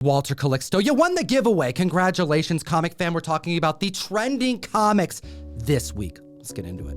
Walter Calixto, you won the giveaway. Congratulations, comic fan. We're talking about the trending comics this week. Let's get into it.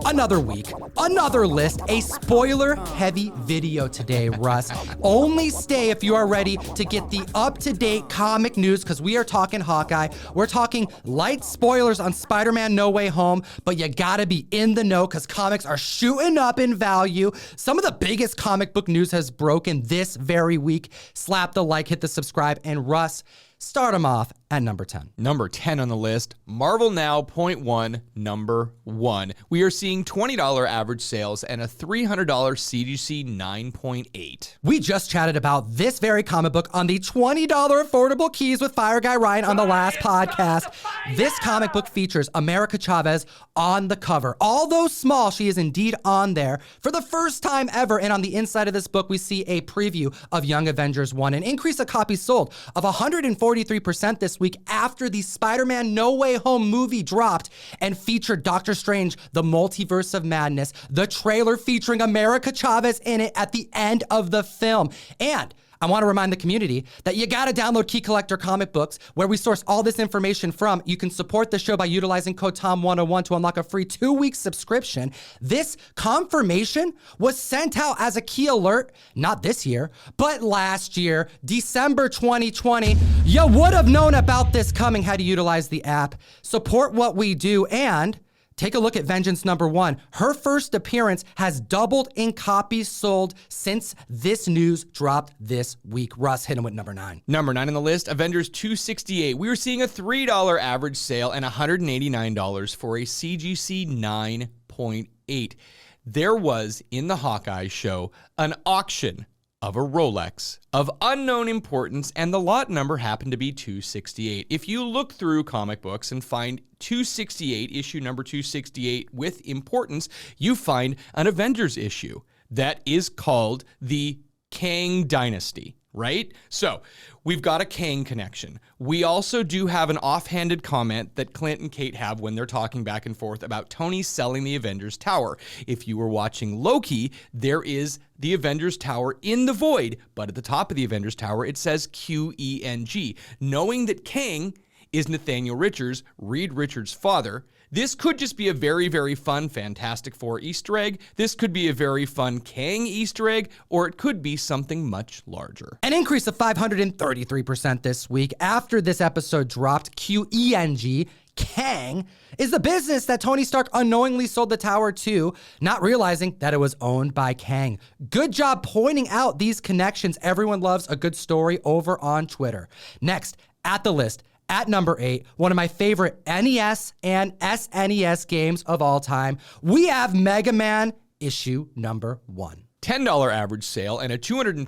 Another week, another list, a spoiler-heavy video today, Russ. Only stay if you are ready to get the up-to-date comic news, because we are talking Hawkeye. We're talking light spoilers on Spider-Man No Way Home, but you gotta be in the know because comics are shooting up in value. Some of the biggest comic book news has broken this very week. Slap the like, hit the subscribe, and Russ, start them off at number 10. Number 10 on the list, Marvel Now .1, number 1. We are seeing $20 average sales and a $300 CGC 9.8. We just chatted about this very comic book on the $20 affordable keys with Fire Guy Ryan on the last podcast. This comic book features America Chavez on the cover. Although small, she is indeed on there for the first time ever. And on the inside of this book, we see a preview of Young Avengers 1, an increase of copies sold of 143% this week after the Spider-Man No Way Home movie dropped and featured Doctor Strange, the Multiverse of Madness, the trailer featuring America Chavez in it at the end of the film. And I want to remind the community that you got to download Key Collector comic books, where we source all this information from. You can support the show by utilizing code TOM101 to unlock a free 2-week subscription. This confirmation was sent out as a key alert, not this year, but last year, December 2020. You would have known about this coming had you utilized the app. Support what we do, and take a look at Vengeance number 1. Her first appearance has doubled in copies sold since this news dropped this week. Russ, hit him with number 9. Number 9 on the list, Avengers 268. We are seeing a $3 average sale and $189 for a CGC 9.8. There was, in the Hawkeye show, an auction of a Rolex of unknown importance, and the lot number happened to be 268. If you look through comic books and find 268, issue number 268 with importance, you find an Avengers issue that is called the Kang Dynasty, right? So we've got a Kang connection. We also do have an offhanded comment that Clint and Kate have when they're talking back and forth about Tony selling the Avengers Tower. If you were watching Loki, there is the Avengers Tower in the void, but at the top of the Avengers Tower, it says QENG. Knowing that Kang is Nathaniel Richards, Reed Richards' father, this could just be a very, very fun Fantastic Four Easter egg. This could be a very fun Kang Easter egg, or it could be something much larger. An increase of 533% this week. After this episode dropped, QENG, Kang, is the business that Tony Stark unknowingly sold the tower to, not realizing that it was owned by Kang. Good job pointing out these connections. Everyone loves a good story over on Twitter. Next, at the list, at number 8, one of my favorite NES and SNES games of all time, we have Megaman issue number 1. $10 average sale and a $225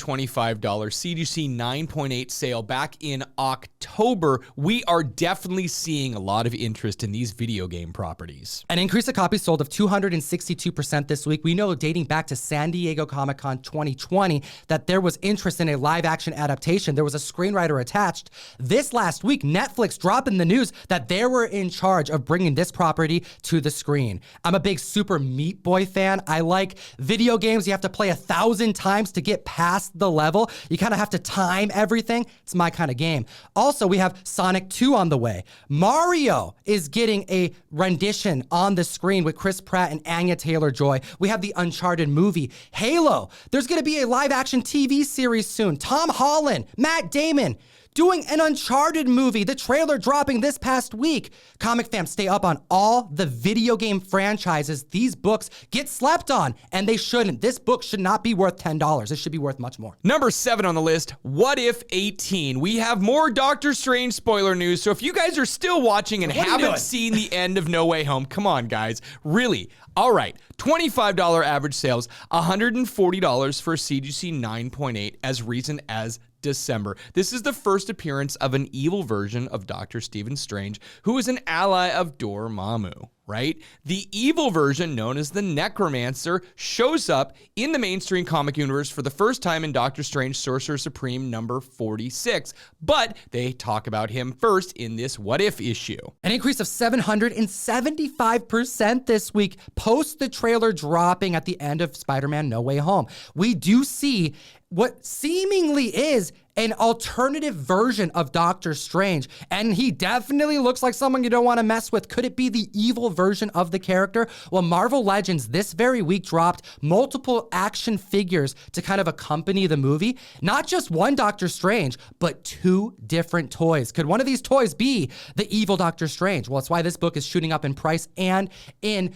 CGC 9.8 sale back in October. We are definitely seeing a lot of interest in these video game properties. An increase of copies sold of 262% this week. We know dating back to San Diego Comic-Con 2020 that there was interest in a live-action adaptation. There was a screenwriter attached. This last week, Netflix dropped in the news that they were in charge of bringing this property to the screen. I'm a big Super Meat Boy fan. I like video games you have to play 1,000 times to get past the level. You kind of have to time everything. It's my kind of game. Also, we have Sonic 2 on the way. Mario is getting a rendition on the screen with Chris Pratt and Anya Taylor-Joy. We have the Uncharted movie. Halo. There's going to be a live-action TV series soon. Tom Holland, Matt Damon, doing an Uncharted movie, the trailer dropping this past week. Comic fam, stay up on all the video game franchises. These books get slept on, and they shouldn't. This book should not be worth $10. It should be worth much more. Number 7 on the list, What If 18. We have more Doctor Strange spoiler news, so if you guys are still watching and haven't seen the end of No Way Home, come on, guys. Really. All right, $25 average sales, $140 for CGC 9.8 as recent as December. This is the first appearance of an evil version of Dr. Stephen Strange, who is an ally of Dormammu, right? The evil version, known as the Necromancer, shows up in the mainstream comic universe for the first time in Doctor Strange Sorcerer Supreme number 46. But they talk about him first in this What If issue. An increase of 775% this week, post the trailer dropping at the end of Spider-Man No Way Home. We do see what seemingly is an alternative version of Doctor Strange, and he definitely looks like someone you don't want to mess with. Could it be the evil version of the character? Well, Marvel Legends this very week dropped multiple action figures to kind of accompany the movie. Not just one Doctor Strange, but 2 different toys. Could one of these toys be the evil Doctor Strange? Well, that's why this book is shooting up in price and in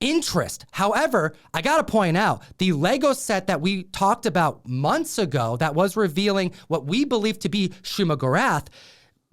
interest. However, I gotta point out, the Lego set that we talked about months ago that was revealing what we believe to be Shuma-Gorath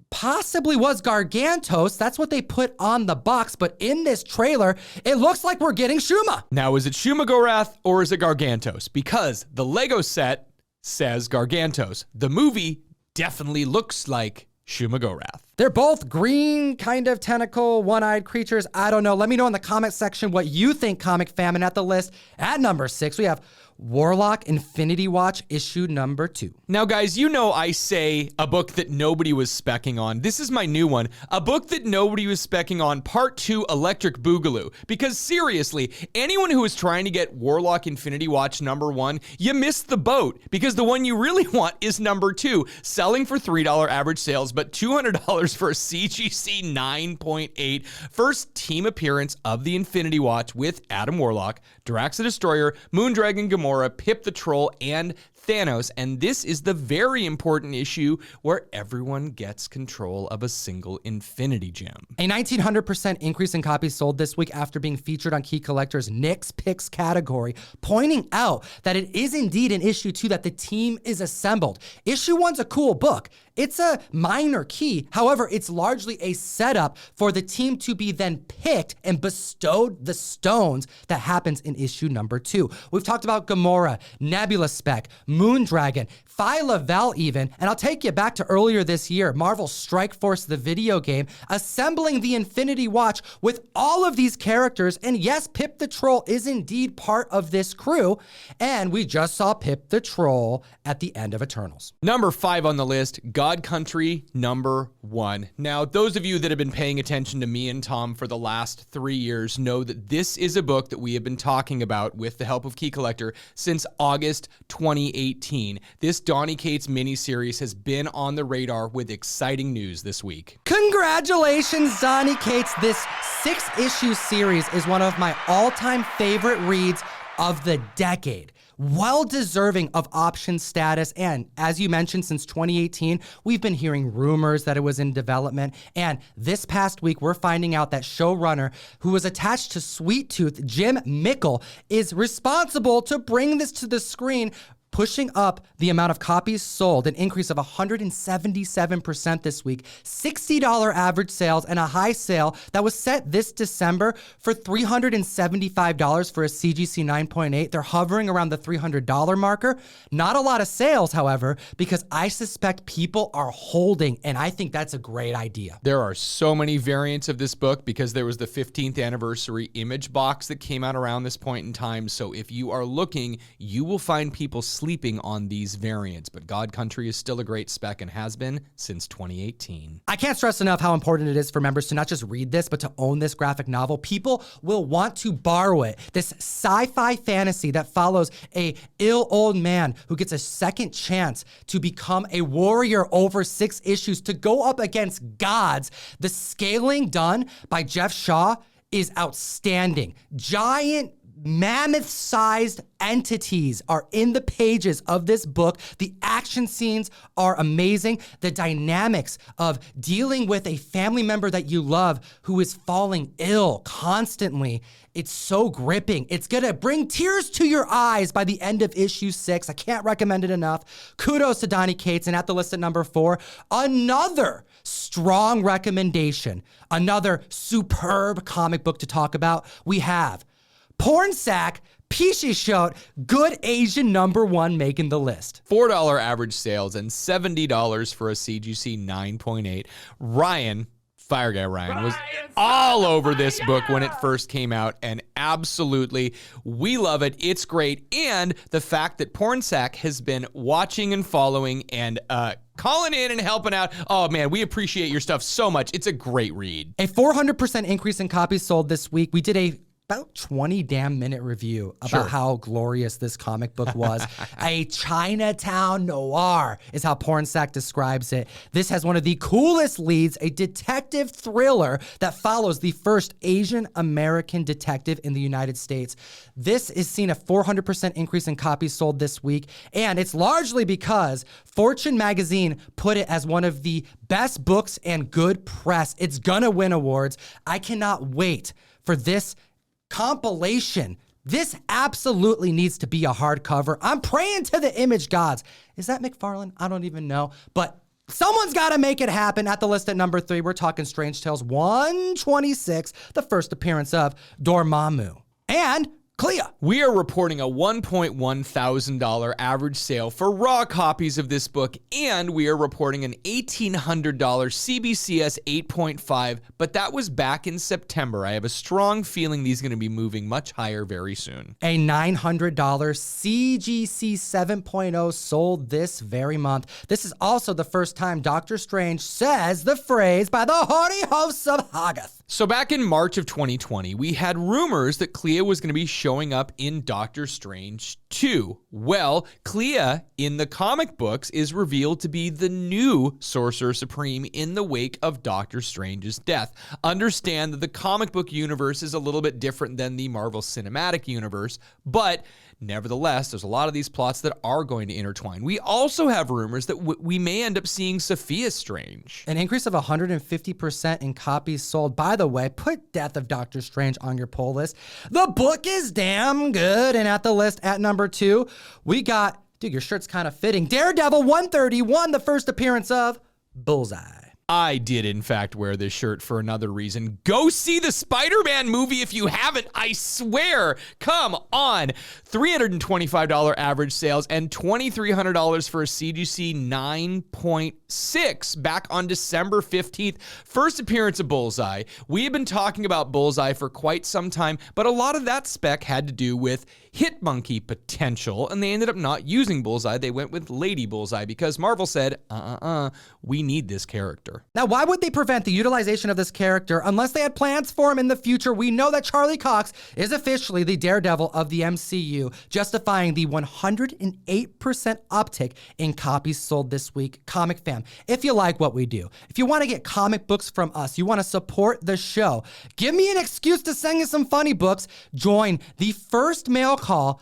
possibly was Gargantos. That's what they put on the box, but in this trailer, it looks like we're getting Shuma. Now, is it Shuma-Gorath or is it Gargantos? Because the Lego set says Gargantos. The movie definitely looks like Shuma-Gorath. They're both green, kind of tentacle, one-eyed creatures. I don't know. Let me know in the comment section what you think, Comic Fam. And at the list, at number 6, we have Warlock Infinity Watch issue number 2. Now, guys, you know I say a book that nobody was specking on. This is my new one. A book that nobody was specking on, Part 2, Electric Boogaloo. Because seriously, anyone who is trying to get Warlock Infinity Watch number 1, you missed the boat. Because the one you really want is number 2, selling for $3 average sales, but $200 for a CGC 9.8. First team appearance of the Infinity Watch with Adam Warlock, Drax the Destroyer, Moondragon Gamora, Pip the Troll, and Thanos, and this is the very important issue where everyone gets control of a single Infinity Gem. A 1900% increase in copies sold this week after being featured on Key Collector's Nick's Picks category, pointing out that it is indeed in issue 2 that the team is assembled. Issue 1's a cool book. It's a minor key. However, it's largely a setup for the team to be then picked and bestowed the stones that happens in issue number 2. We've talked about Gamora, Nebula Spec, Moondragon, Phyla-Vel even, and I'll take you back to earlier this year, Marvel Strike Force, the video game, assembling the Infinity Watch with all of these characters, and yes, Pip the Troll is indeed part of this crew, and we just saw Pip the Troll at the end of Eternals. Number 5 on the list, God Country number 1. Now, those of you that have been paying attention to me and Tom for the last 3 years know that this is a book that we have been talking about with the help of Key Collector since August 2018. This Donny Cates miniseries has been on the radar with exciting news this week. Congratulations, Donny Cates. This 6-issue series is one of my all-time favorite reads of the decade. Well deserving of option status, and as you mentioned, since 2018, we've been hearing rumors that it was in development, and this past week, we're finding out that showrunner who was attached to Sweet Tooth, Jim Mickle, is responsible to bring this to the screen, pushing up the amount of copies sold, an increase of 177% this week, $60 average sales, and a high sale that was set this December for $375 for a CGC 9.8. They're hovering around the $300 marker. Not a lot of sales, however, because I suspect people are holding, and I think that's a great idea. There are so many variants of this book because there was the 15th anniversary image box that came out around this point in time. So if you are looking, you will find people sleeping on these variants, but God Country is still a great spec and has been since 2018. I can't stress enough how important it is for members to not just read this, but to own this graphic novel. People will want to borrow it. This sci-fi fantasy that follows a ill old man who gets a second chance to become a warrior over 6 issues to go up against gods. The scaling done by Jeff Shaw is outstanding. Giant mammoth-sized entities are in the pages of this book. The action scenes are amazing. The dynamics of dealing with a family member that you love who is falling ill constantly, it's so gripping. It's gonna bring tears to your eyes by the end of issue 6. I can't recommend it enough. Kudos to Donny Cates, and at the list at number 4, another strong recommendation, another superb comic book to talk about. We have Porn Sack, Peachy Shot, Good Asian number 1 making the list. $4 average sales and $70 for a CGC 9.8. Ryan Fire Guy Ryan was all over this book when it first came out, and absolutely, we love it. It's great. And the fact that Pornsack has been watching and following and calling in and helping out. Oh, man, we appreciate your stuff so much. It's a great read. A 400% increase in copies sold this week. We did a about 20 damn minute review about how glorious this comic book was. A Chinatown noir is how Pornsack describes it. This has one of the coolest leads, a detective thriller that follows the first Asian American detective in the United States. This is seen a 400% increase in copies sold this week, and it's largely because Fortune magazine put it as one of the best books and good press. It's gonna win awards. I cannot wait for this compilation. This absolutely needs to be a hardcover. I'm praying to the image gods. Is that McFarlane? I don't even know. But someone's got to make it happen. At the list at number 3, we're talking Strange Tales 126, the first appearance of Dormammu and Clea. We are reporting a $1.1 thousand average sale for raw copies of this book, and we are reporting an $1,800 CBCS 8.5, but that was back in September. I have a strong feeling these are going to be moving much higher very soon. A $900 CGC 7.0 sold this very month. This is also the first time Doctor Strange says the phrase by the hardy hosts of Hoggoth. So back in March of 2020, we had rumors that Clea was going to be showing up in Doctor Strange 2. Well, Clea in the comic books is revealed to be the new Sorcerer Supreme in the wake of Doctor Strange's death. Understand that the comic book universe is a little bit different than the Marvel Cinematic Universe, but nevertheless, there's a lot of these plots that are going to intertwine. We also have rumors that we may end up seeing Sophia Strange. An increase of 150% in copies sold. By the way, put Death of Doctor Strange on your poll list. The book is damn good. And at the list at number 2, we got, dude, your shirt's kind of fitting, Daredevil 131, the first appearance of Bullseye. I did, in fact, wear this shirt for another reason. Go see the Spider-Man movie if you haven't, I swear. Come on. $325 average sales and $2,300 for a CGC 9.6 back on December 15th. First appearance of Bullseye. We have been talking about Bullseye for quite some time, but a lot of that spec had to do with Hit Monkey potential, and they ended up not using Bullseye. They went with Lady Bullseye because Marvel said, we need this character. Now, why would they prevent the utilization of this character unless they had plans for him in the future? We know that Charlie Cox is officially the Daredevil of the MCU, justifying the 108% uptick in copies sold this week. Comic fam, if you like what we do, if you want to get comic books from us, you want to support the show, give me an excuse to send you some funny books, join the first mail call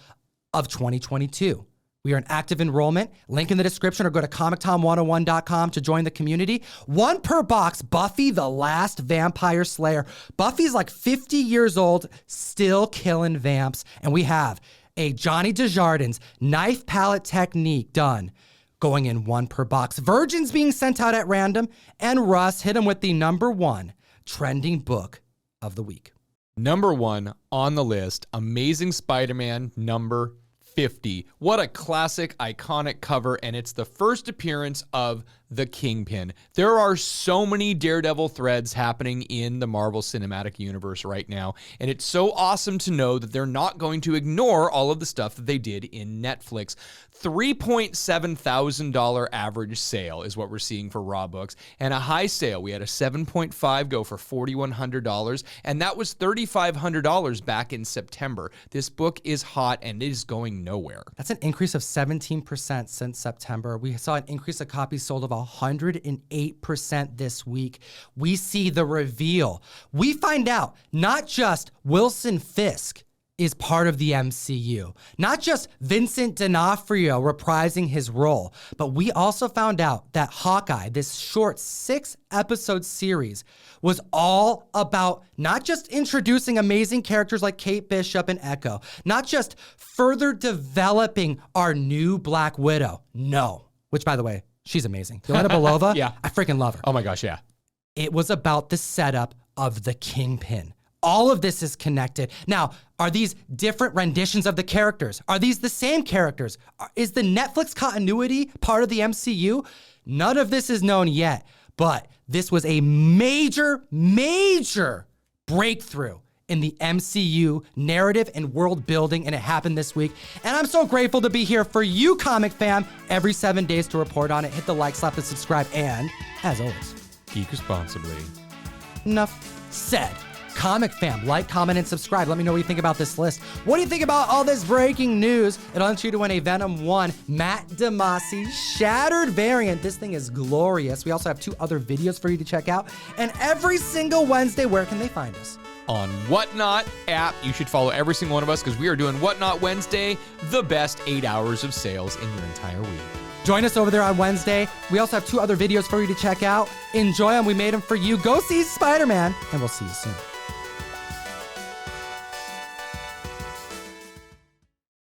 of 2022. We are in active enrollment. Link in the description, or go to comictom101.com to join the community. 1 per box, Buffy the Last Vampire Slayer. Buffy's like 50 years old, still killing vamps. And we have a Johnny Desjardins knife palette technique done, going in 1 per box. Virgins being sent out at random. And Russ hit him with the number 1 trending book of the week. Number 1 on the list, Amazing Spider-Man number 50. What a classic, iconic cover, and it's the first appearance of the Kingpin. There are so many Daredevil threads happening in the Marvel Cinematic Universe right now, and it's so awesome to know that they're not going to ignore all of the stuff that they did in Netflix. $3.7 thousand average sale is what we're seeing for raw books, and a high sale. We had a 7.5 go for $4,100, and that was $3,500 back in September. This book is hot, and it is going nowhere. That's an increase of 17% since September. We saw an increase of copies sold of 108% this week. We see the reveal. We find out not just Wilson Fisk is part of the MCU, not just Vincent D'Onofrio reprising his role, but we also found out that Hawkeye, this short 6-episode series, was all about not just introducing amazing characters like Kate Bishop and Echo, not just further developing our new Black Widow. No, which, by the way, she's amazing. Yelena Belova, yeah. I freaking love her. Oh my gosh, yeah. It was about the setup of the Kingpin. All of this is connected. Now, are these different renditions of the characters? Are these the same characters? Is the Netflix continuity part of the MCU? None of this is known yet, But this was a major, major breakthrough in the MCU narrative and world building, and it happened this week. And I'm so grateful to be here for you, comic fam, every 7 days to report on it. Hit the like, slap, and subscribe, and as always, geek responsibly. Enough said. Comic fam, like, comment, and subscribe. Let me know what you think about this list. What do you think about all this breaking news? It'll enter you to win a Venom 1 Matt Damasi Shattered variant. This thing is glorious. We also have 2 other videos for you to check out. And every single Wednesday, where can they find us? On Whatnot app. You should follow every single one of us because we are doing Whatnot Wednesday, the best 8 hours of sales in your entire week. Join us over there on Wednesday. We also have 2 other videos for you to check out. Enjoy them. We made them for you. Go see Spider-Man, and we'll see you soon.